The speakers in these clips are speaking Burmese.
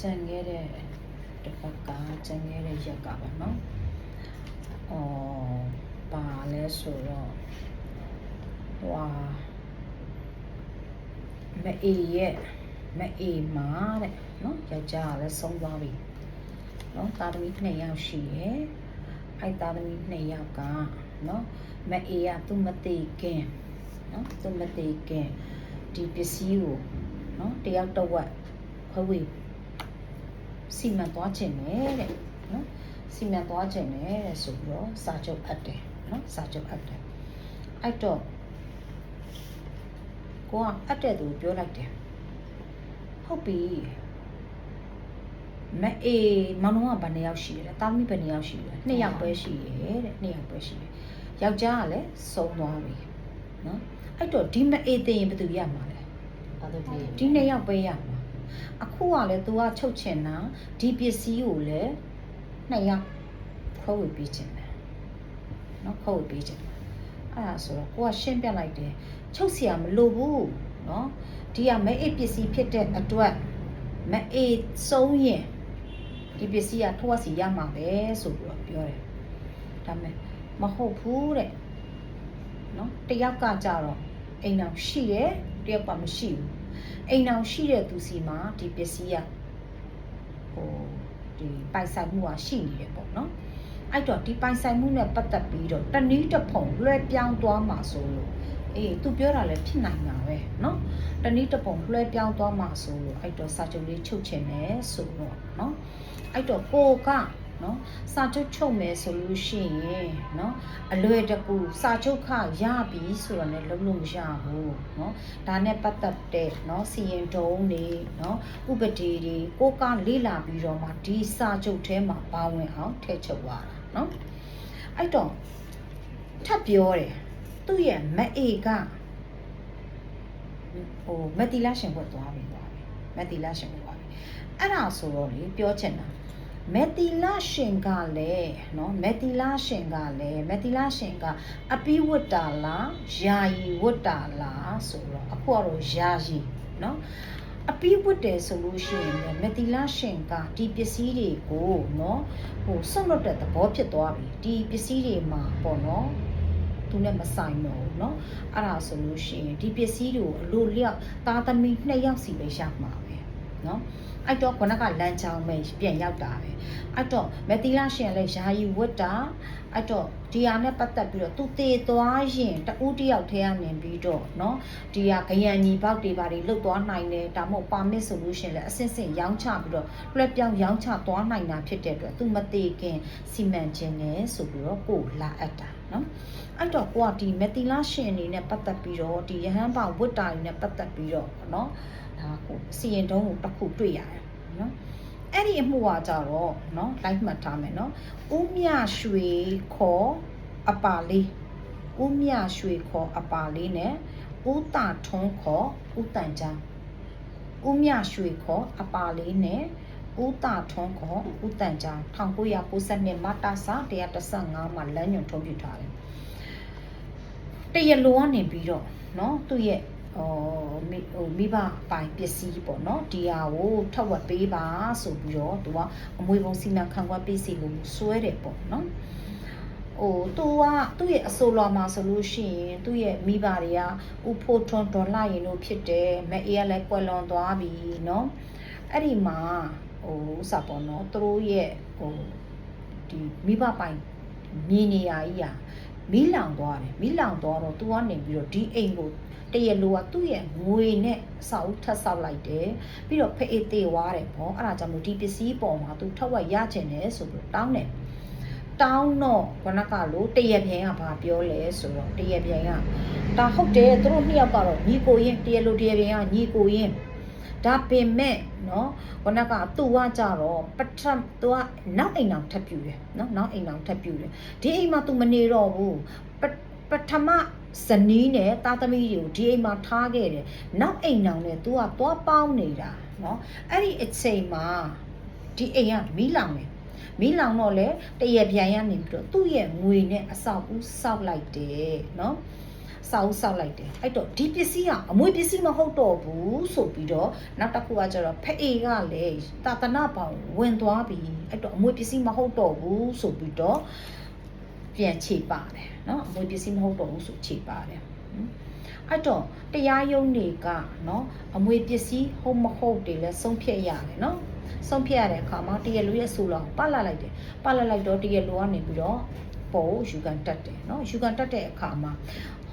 ကျန်ခဲ့တဲ့တစ်ပတ်ကကျန်ခဲ့တဲ့ရက်ကပါနော်ပါလဲဆိုတော့မအေမာတဲ့နော်ယောက်ျားကလည်းဆုံးသွားပြီနော်သားသမီး2ယောက်ရှိရဲ့အဲ့သားသမီး2ယောက်ကနော်မအေကသူမသိခင်နော်သူမသိခင်ဒီပစ္စည်းကိုနော်တယောက်တစ်ဝက်ခွဲဝေစီမံသွားခြင်းနဲ့တဲ့နော်စီမံသွားခြင်းနဲ့ဆိုပြီးတော့စာချုပ်အပ်တယ်နော်စာချုပ်အပ်တယ်အဲ့တော့ကိုကအပ်တဲ့သူပြောလိုက်တယ်ဟုတ်ပြီမအေမောင်နှမကဘယ်နှယောက်ရှိလဲတာသမီဘယ်နှယောက်ရှိလဲ2ယောက်ပဲရှိရဲ့တဲ့2ယောက်ပဲရှိတယ်ယောက်ျားကလည်းဆုံးသွားပြီနော်အဲ့တော့ဒီမအေသိရင်ဘယ်သူရမှာလဲဒီ2ယောက်ပဲရမှာအခုကလည်း तू ကချုပ်ချင်တာဒီပစ္စည်းကိုလည်း2ယောက်ခွဲဝေပေးချင်တယ်နော်ခွဲဝေပေးချင်တယ်အဲ့ဒါဆိုတော့ကိုကရှင်းပြလိုက်တယ်ချုပ်เสียမလိုဘူးเนาะဒီကမအေးပစ္စည်းဖြစ်တဲ့အတွက်မအေးဆုံးရင်ဒီပစ္စည်းကထိုးစီရမှာပဲဆိုပြီးတော့ပြောတယ်ဒါပေမဲ့မဟုတ်ဘူးတဲ့เนาะတယောက်ကကြတော့အိမ်အောင်ရှိတယ်တယောက်ကမရှိဘူးအိမ်အောင်ရှိတဲ့သူစီမှာဒီပစ္စည်းကဒီပိုင်ဆိုင်မှုကရှိနေတယ်ပေါ့เนาะအဲ့တော့ဒီပိုင်ဆိုင်မှုနဲ့ပတ်သက်ပြီးတော့တနည်းတစ်ဖုံလွှဲပြောင်းသွားမှာဆိုလို့သူပြောတာလည်းဖြစ်နိုင်တာပဲเนาะတနည်းတစ်ပုံလွှဲပြောင်းသွားမှာဆိုလို့အဲ့တော့စာချုပ်လေးချုပ်ချင်တယ်ဆိုတော့เนาะအဲ့တော့ကိုကเนาะစာချုပ်ချုပ်မယ်ဆိုလို့ရှိရင်เนาะအလွယ်တကူစာချုပ်ခရပြီဆိုတော့လည်းလုံးလုံးမရဘူးเนาะဒါနဲ့ပတ်သက်တဲ့เนาะစီရင်တုံးနေเนาะဥပဒေတွေကိုကလေ့လာပြီးတော့မှဒီစာချုပ်ထဲမှာပါဝင်အောင်ထည့်ချုပ်ရတာเนาะအဲ့တော့ထပ်ပြောတယ်သူ့ရဲ့မအေကမတီလာရှင်ဘက်သွားပြီမတီလာရှင်ဘက်သွားပြီအဲ့ဒါဆိုတော့လေပြောချင်တာမတီလာရှင်ကလည်းเนาะမတီလာရှင်ကအပိဝတ္တာလားယာယီဝတ္တာလားဆိုတော့အခုကတော့ယာယီเนาะအပိဝတ်တယ်ဆိုလို့ရှိရင်မတီလာရှင်ကဒီပစ္စည်းတွေကိုเนาะဆွတ်လွတ်တဲ့သဘောဖြစ်သွားပြီဒီပစ္စည်းတွေမှာပေါ့เนาะသူနဲ့မဆိုင်တော့ဘူးเนาะအဲ့ဒါဆိုလို့ရှိရင်ဒီပစ္စည်းတွေကိုအလိုလျောက်သားသမီး2ယောက်စီပဲရမှာပဲเนาะအဲ့တော့ခုနကလမ်းချောင်းပဲပြန်ရောက်တာပဲအဲ့တော့မတီလာရှင်လည်းယာယီဝတ်တာအဲ့တော့ဒီဟာနဲ့ပတ်သက်ပြီးတော့သူတည်သွားရင်တူးတယောက်ထဲကနေပြီးတော့เนาะဒီဟာခရံညီပေါက်တွေပါတွေလုတ်သွားနိုင်တယ်ဒါမှမဟုတ်ပါမစ်ဆိုလို့ရှင်လည်းအစစ်စစ်ရောင်းချပြီးတော့လွှဲပြောင်းရောင်းချသွားနိုင်တာဖြစ်တဲ့အတွက်သူမတည်ခင်စီမံခြင်းနဲ့ဆိုပြီးတော့ကိုလာအပ်တာเนาะအဲ့တော့ကိုကဒီမတီလာရှင်အနေနဲ့ပတ်သက်ပြီးတော့ဒီရဟန်းပေါဝတ်တာတွေနဲ့ပတ်သက်ပြီးတော့เนาะဒါကိုစီရင်တုံးကိုတစ်ခုတွေ့ရတယ်เนาะအဲ့ဒီအမှုကကြတော့เนาะလိုက်မှတ်ထားမယ်เนาะဦးမြရွှေခေါ်အပါလေးဦးမြရွှေခေါ်အပါလေးနဲ့ဦးတာထွန်းခေါ်ဦးတန်ချမ်းဦးမြရွှေခေါ်အပါလေးနဲ့ဦးတာထွန်းခေါ်ဦးတန်ချမ်း1992မတ်တာစာ115မှာလမ်းညွှန်ထုတ်ပြထားတယ်တရလိုကနေပြီးတော့เนาะသူ့ရဲ့မိဘပိုင်ပစ္စည်းပေါ့နော်ဒီဟာကိုထောက်ဝက်ပေးပါဆိုပြီးတော့သူကအမွေပုံစီမံခန့်ခွဲပေးစီလို့စွဲတယ်ပေါ့နော်သူကသူ့ရဲ့အဆိုလွာမှာဆိုလို့ရှိရင်သူ့ရဲ့မိဘတွေကဥဖို့ထွန်းဒေါ်လာရင်လို့ဖြစ်တယ်မအေးကလည်းကွယ်လွန်သွားပြီနော်အဲ့ဒီမှာဥစားပေါ့နော်သူတို့ရဲ့ဒီမိဘပိုင်မြေနေရာကြီးอ่ะမီးလောင်သွားတယ်မီးလောင်သွားတော့သူကနေပြီးတော့ဒီအိမ်ကိုတရလိုကသူ့ရဲ့ငွေနဲ့အစာအုပ်ထပ်ဆောက်လိုက်တယ်ပြီးတော့ဖအေးသေးသွားတယ်ပေါ့အဲ့ဒါကြောင့်မို့ဒီပစ္စည်းပေါ်မှာသူထောက်ဝက်ရချင်တယ်ဆိုပြီးတောင်းတယ်တောင်းတော့ခဏကလို့တရပြန်ကဘာပြောလဲဆိုတော့တရပြန်ကဒါဟုတ်တယ်သူတို့2ယောက်ကတော့ညီကိုရင်တရလိုတရပြန်ကညီကိုရင်ဒါပေမဲ့နော်ခဏကသူ့ကကြတော့သူကနောက်အိမ်အောင်ထပ်ပြူတယ်နော်နောက်အိမ်အောင်ထပ်ပြူတယ်ဒီအိမ်မှာသူမနေတော့ဘူးပထမဇနီးနဲ့သားသမီးတွေကိုဒီအိမ်မှာထားခဲ့တယ်နောက်အိမ်အောင်နဲ့ तू ကသွားပေါင်းနေတာเนาะအဲ့ဒီအချိန်မှာဒီအိမ်ကမီးလောင်တယ်မီးလောင်တော့လေတရပြန်ရနေပြီးတော့သူ့ရဲ့ငွေနဲ့အဆောက်အဦဆောက်လိုက်တယ်เนาะ စာအုပ်ဆောက်လိုက်တယ်အဲ့တော့ဒီပစ္စည်းကအမွေပစ္စည်းမဟုတ်တော့ဘူးဆိုပြီးတော့နောက်တစ်ခုကကျတော့ဖအေကလည်းတာသနာပေါင်ဝင်သွားပြီအဲ့တော့အမွေပစ္စည်းမဟုတ်တော့ဘူးဆိုပြီးတော့ပြန်ခြေပါတယ်နော်အမွေပစ္စည်းမဟုတ်တော့ဘူးဆိုခြေပါတယ်အဲ့တော့တရားရုံးတွေကနော်အမွေပစ္စည်းဟုတ်မဟုတ်တွေလဲဆုံးဖြတ်ရတယ်နော်ဆုံးဖြတ်ရတဲ့အခါမှာတရားလူရဲ့ဆိုလောက်ပတ်လာလိုက်တယ်ပတ်လာလိုက်တော့တရားလူကနေပြီးတော့ပေါ်ယူကန်တက်တယ်နော်ယူကန်တက်တဲ့အခါမှာ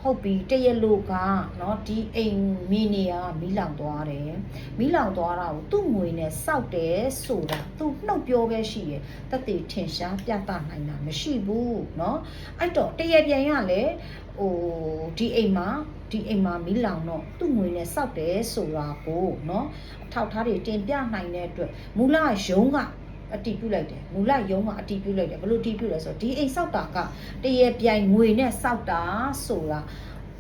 ဟုတ်ပြီတရားလူကနော်ဒီအိမ်မီနီယာမီးလောင်သွားတယ်မီးလောင်သွားတာကိုသူ့ငွေနဲ့စောက်တယ်ဆိုတာသူနှုတ်ပြောပဲရှိရတက်တည်ထင်ရှားပြသနိုင်တာမရှိဘူးနော်အဲ့တော့တရားပြန်ရလဲဟိုဒီအိမ်မှာမီးလောင်တော့သူ့ငွေနဲ့စောက်တယ်ဆိုတာကိုနော်အထောက်ထားတွေတင်ပြနိုင်တဲ့အတွက်မူလရုံးကအတီးပြုတ်လိုက်တယ်မူလရုံးကအတီးပြုတ်လိုက်တယ်ဘယ်လိုတီးပြုတ်လဲဆိုတော့ဒီအိမ်စောက်တာကတရပြိုင်ငွေနဲ့စောက်တာဆိုတာ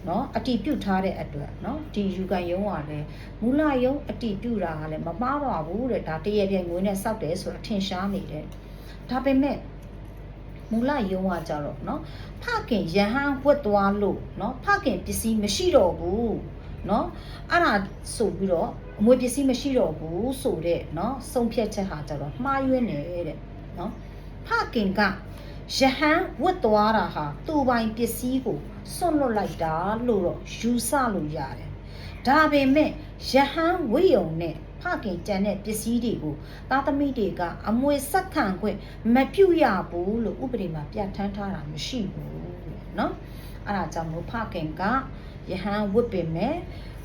နော်အတီးပြုတ်ထားတဲ့အတွက်နော်ဒီယူကန်ရုံးကလည်းမူလရုံးအတီးပြုတ်တာကလည်းမမှားပါဘူးတဲ့ဒါတရပြိုင်ငွေနဲ့စောက်တယ်ဆိုတာထင်ရှားနေတယ်ဒါပေမဲ့မူလရုံးကကြတော့နော်ဖခင်ရဟန်းဝတ်သွားလို့နော်ဖခင်ပစ္စည်းမရှိတော့ဘူးနော်အဲ့ဒါဆိုပြီးတော့အမွေပစ္စည်းမရှိတော့ဘူးဆိုတဲ့နော်ဆုံးဖြတ်ချက်ဟာကြတော့မှားယွင်းနေတဲ့နော်ဖခင်ကရဟန်းဝတ်သွားတာဟာသူ့ပိုင်ပစ္စည်းကိုစွန့်လွတ်လိုက်တာလို့တော့ယူဆလို့ရတယ်ဒါပေမဲ့ရဟန်းဝိယုံနဲ့ဖခင်ကြံတဲ့ပစ္စည်းတွေကိုသားသမီးတွေကအမွေဆက်ခံခွင့်မပြုရဘူးလို့ဥပဒေမှာပြဋ္ဌာန်းထားတာမရှိဘူးเนาะအဲ့ဒါကြောင့်မို့ဖခင်ကယဟန်ဝတ်ပင်မဲ့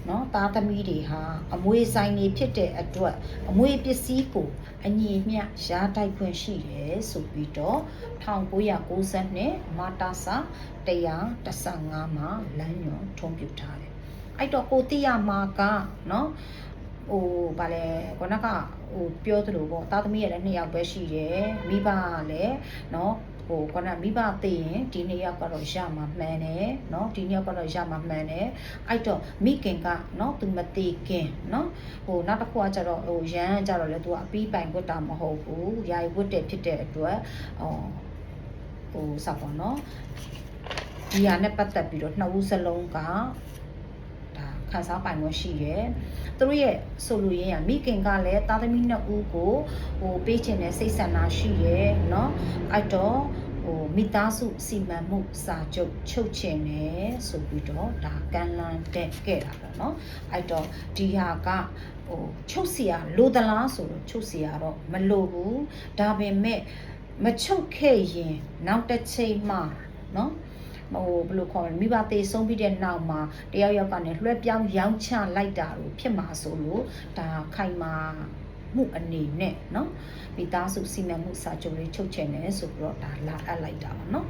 နော်သားသမီးတွေဟာအမွေဆိုင်တွေဖြစ်တဲ့အတွက်အမွေပစ္စည်းကိုအညီမျှရားတိုက်ခွင့်ရှိတယ်ဆိုပြီးတော့1990မာတာစာ115မှာလမ်းညွှန်ထုံးပြထားတယ်အဲ့တော့ကိုတိရမာကနော်ဟိုဗာလဲခုနကဟိုပြောသလိုပေါ့သားသမီးရဲ့လည်း2ယောက်ပဲရှိတယ်မိဘကလည်းနော်ဟိုကမိဘသိရင်ဒီ2ယောက်ကတော့ရမှာမှန်တယ်เนาะဒီ2ယောက်ကတော့ရမှာမှန်တယ်အဲ့တော့မိခင်ကเนาะသူမသိခင်เนาะဟိုနောက်တစ်ခုကကျတော့ဟိုရန်ကျတော့လေသူကအပီးပိုင်ဝတ်တာမဟုတ်ဘူးယာယီဝတ်တဲ့ဖြစ်တဲ့အတွက်ဟိုစပါเนาะဒီဟာနဲ့ပတ်သက်ပြီးတော့နှစ်ဦးစလုံးကခန်းစားပိုင်ခွင့်ရှိတယ်။သူတို့ရဲ့ဆိုလိုရင်းကမိခင်ကလည်းသားသမီးနှစ်ဦးကိုဟိုပေးချင်တဲ့စိတ်ဆန္ဒရှိတယ်เนาะအဲ့တော့ဟိုမိသားစုစီမံမှုစာချုပ်ချုပ်ချင်တယ်ဆိုပြီးတော့ဒါကမ်းလှမ်းတက်ခဲ့တာပေါ့เนาะအဲ့တော့ဒီဟာကဟိုချုပ်เสียလိုသလားဆိုတော့ချုပ်เสียတော့မလိုဘူးဒါပေမဲ့မချုပ်ခဲ့ရင်နောက်တစ်ချိန်မှเนาะဟိုဘယ်လိုခေါ်မလဲမိဘသေးဆုံးပြီးတဲ့နောက်မှာတယောက်ယောက်ကနေလွှဲပြောင်းရောင်းချလိုက်တာလို့ဖြစ်မှာဆိုလို့ဒါခိုင်မာမှုအနေနဲ့เนาะမိသားစုစီမံမှုစာချုပ်လေးချုပ်ချင်တယ်ဆိုပြီးတော့ဒါလာအပ်လိုက်တာပါเนาะ